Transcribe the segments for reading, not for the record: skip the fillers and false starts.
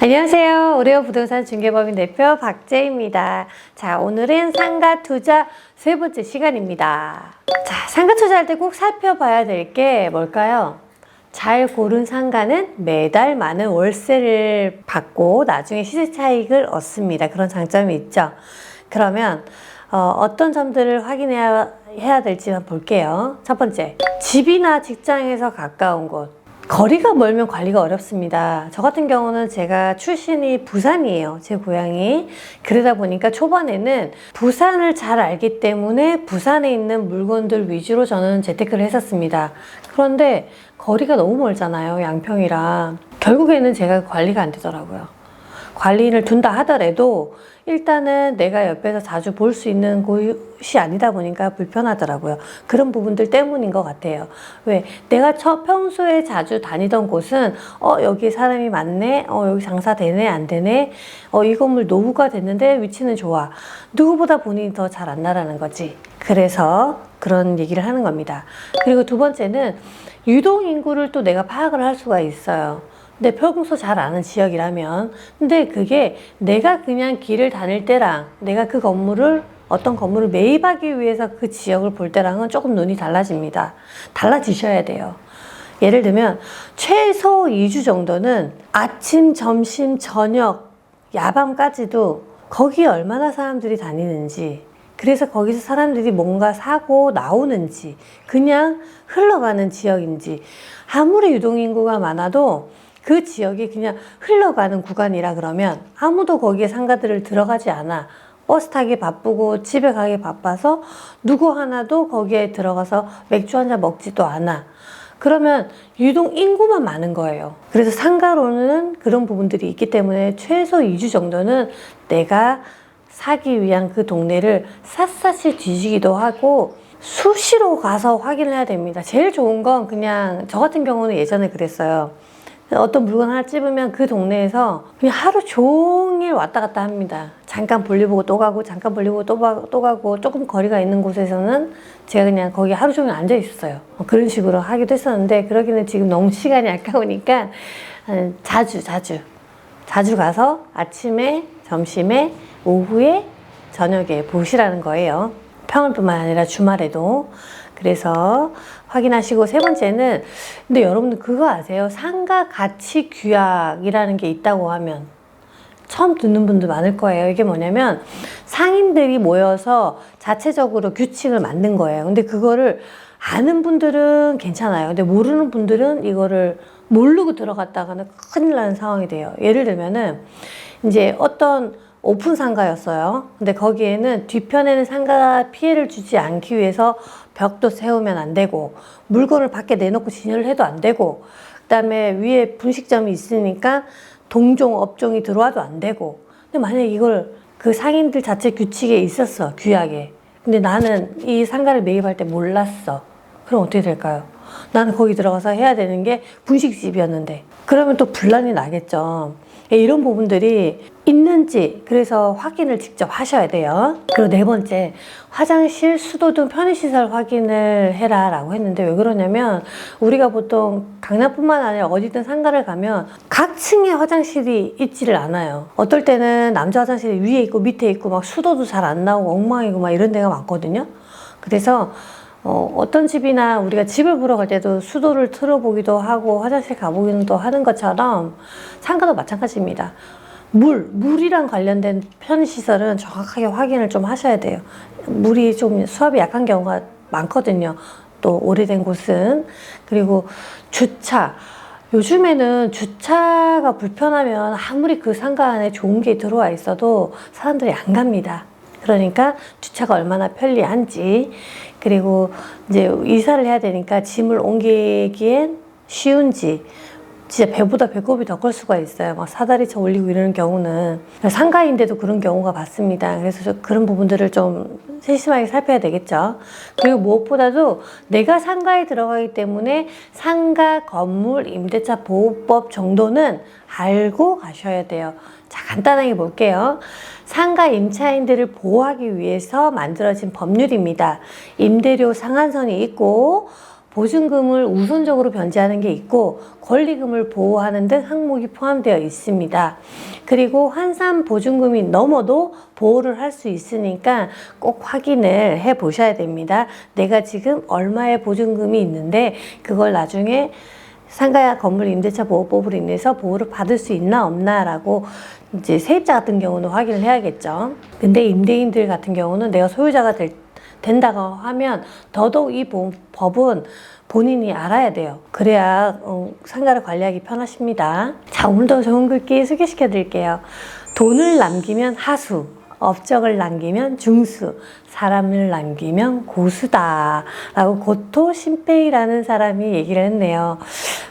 안녕하세요. 오레오 부동산 중개법인 대표 박재입니다. 자, 오늘은 상가 투자 세 번째 시간입니다. 자, 상가 투자할 때 꼭 살펴봐야 될 게 뭘까요? 잘 고른 상가는 매달 많은 월세를 받고 나중에 시세 차익을 얻습니다. 그런 장점이 있죠. 그러면 어떤 점들을 확인해야 될지 한번 볼게요. 첫 번째, 집이나 직장에서 가까운 곳. 거리가 멀면 관리가 어렵습니다. 저 같은 경우는 제가 출신이 부산이에요. 제 고향이. 그러다 보니까 초반에는 부산을 잘 알기 때문에 부산에 있는 물건들 위주로 저는 재테크를 했었습니다. 그런데 거리가 너무 멀잖아요. 양평이라. 결국에는 제가 관리가 안 되더라고요. 관리를 둔다 하더라도 일단은 내가 옆에서 자주 볼 수 있는 곳이 아니다 보니까 불편하더라고요. 그런 부분들 때문인 것 같아요. 왜? 내가 평소에 자주 다니던 곳은 여기 사람이 많네, 여기 장사 되네 안 되네, 이 건물 노후가 됐는데 위치는 좋아. 누구보다 본인이 더 잘 안다라는 거지. 그래서 그런 얘기를 하는 겁니다. 그리고 두 번째는 유동인구를 또 내가 파악을 할 수가 있어요. 근데 평소 잘 아는 지역이라면, 근데 그게 내가 그냥 길을 다닐 때랑 내가 그 건물을 어떤 건물을 매입하기 위해서 그 지역을 볼 때랑은 조금 눈이 달라집니다. 달라지셔야 돼요. 예를 들면 최소 2주 정도는 아침, 점심, 저녁, 야밤까지도 거기에 얼마나 사람들이 다니는지, 그래서 거기서 사람들이 뭔가 사고 나오는지, 그냥 흘러가는 지역인지, 아무리 유동인구가 많아도 그 지역이 그냥 흘러가는 구간이라 그러면 아무도 거기에 상가들을 들어가지 않아. 버스 타기 바쁘고 집에 가기 바빠서 누구 하나도 거기에 들어가서 맥주 한잔 먹지도 않아. 그러면 유동 인구만 많은 거예요. 그래서 상가로는 그런 부분들이 있기 때문에 최소 2주 정도는 내가 사기 위한 그 동네를 샅샅이 뒤지기도 하고 수시로 가서 확인을 해야 됩니다. 제일 좋은 건 그냥 저 같은 경우는 예전에 그랬어요. 어떤 물건 하나 찝으면 그 동네에서 그냥 하루 종일 왔다 갔다 합니다. 잠깐 볼일 보고 또 가고, 잠깐 볼일 보고 또 가고, 조금 거리가 있는 곳에서는 제가 그냥 거기 하루 종일 앉아 있었어요. 그런 식으로 하기도 했었는데, 그러기는 지금 너무 시간이 아까우니까 자주 가서 아침에, 점심에, 오후에, 저녁에 보시라는 거예요. 평일뿐만 아니라 주말에도. 그래서 확인하시고, 세 번째는, 근데 여러분들 그거 아세요? 상가 가치 규약이라는 게 있다고 하면 처음 듣는 분들 많을 거예요. 이게 뭐냐면 상인들이 모여서 자체적으로 규칙을 만든 거예요. 근데 그거를 아는 분들은 괜찮아요. 근데 모르는 분들은 이거를 모르고 들어갔다가는 큰일 나는 상황이 돼요. 예를 들면은 이제 어떤 오픈 상가였어요. 근데 거기에는 뒤편에는 상가 피해를 주지 않기 위해서 벽도 세우면 안 되고, 물건을 밖에 내놓고 진열을 해도 안 되고, 그 다음에 위에 분식점이 있으니까 동종, 업종이 들어와도 안 되고. 근데 만약에 이걸 그 상인들 자체 규칙에 있었어, 규약에. 근데 나는 이 상가를 매입할 때 몰랐어. 그럼 어떻게 될까요? 나는 거기 들어가서 해야 되는 게 분식집이었는데. 그러면 또 분란이 나겠죠. 이런 부분들이 있는지 그래서 확인을 직접 하셔야 돼요. 그리고 네 번째, 화장실, 수도 등 편의시설 확인을 해라 라고 했는데, 왜 그러냐면 우리가 보통 강남뿐만 아니라 어디든 상가를 가면 각 층에 화장실이 있지를 않아요. 어떨 때는 남자 화장실이 위에 있고 밑에 있고 막 수도도 잘 안 나오고 엉망이고 막 이런 데가 많거든요. 그래서 어떤 집이나 우리가 집을 보러 갈 때도 수도를 틀어보기도 하고 화장실 가보기도 하는 것처럼 상가도 마찬가지입니다. 물이랑 관련된 편의시설은 정확하게 확인을 좀 하셔야 돼요. 물이 좀 수압이 약한 경우가 많거든요. 또 오래된 곳은. 그리고 주차. 요즘에는 주차가 불편하면 아무리 그 상가 안에 좋은 게 들어와 있어도 사람들이 안 갑니다. 그러니까 주차가 얼마나 편리한지, 그리고 이제 이사를 해야 되니까 짐을 옮기기엔 쉬운지, 진짜 배보다 배꼽이 더 클 수가 있어요. 막 사다리차 올리고 이러는 경우는. 상가인데도 그런 경우가 많습니다. 그래서 그런 부분들을 좀 세심하게 살펴야 되겠죠. 그리고 무엇보다도 내가 상가에 들어가기 때문에 상가 건물 임대차 보호법 정도는 알고 가셔야 돼요. 자, 간단하게 볼게요. 상가 임차인들을 보호하기 위해서 만들어진 법률입니다. 임대료 상한선이 있고 보증금을 우선적으로 변제하는 게 있고 권리금을 보호하는 등 항목이 포함되어 있습니다. 그리고 환산 보증금이 넘어도 보호를 할 수 있으니까 꼭 확인을 해 보셔야 됩니다. 내가 지금 얼마의 보증금이 있는데 그걸 나중에 상가 건물 임대차 보호법으로 인해서 보호를 받을 수 있나 없나 라고 이제 세입자 같은 경우는 확인을 해야겠죠. 근데 임대인들 같은 경우는 내가 소유자가 된다고 하면 더더욱 이 법은 본인이 알아야 돼요. 그래야 상가를 관리하기 편하십니다. 자, 오늘도 좋은 글귀 소개시켜 드릴게요. 돈을 남기면 하수, 업적을 남기면 중수, 사람을 남기면 고수다 라고 고토 신페이라는 사람이 얘기를 했네요.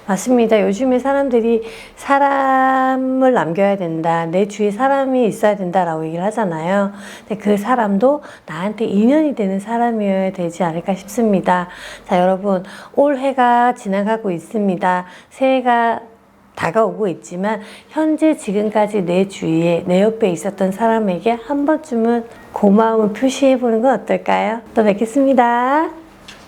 맞습니다. 요즘에 사람들이 사람을 남겨야 된다, 내 주위에 사람이 있어야 된다라고 얘기를 하잖아요. 근데 그 사람도 나한테 인연이 되는 사람이어야 되지 않을까 싶습니다. 자, 여러분, 올해가 지나가고 있습니다. 새해가 다가오고 있지만 현재 지금까지 내 주위에 내 옆에 있었던 사람에게 한 번쯤은 고마움을 표시해 보는 건 어떨까요? 또 뵙겠습니다.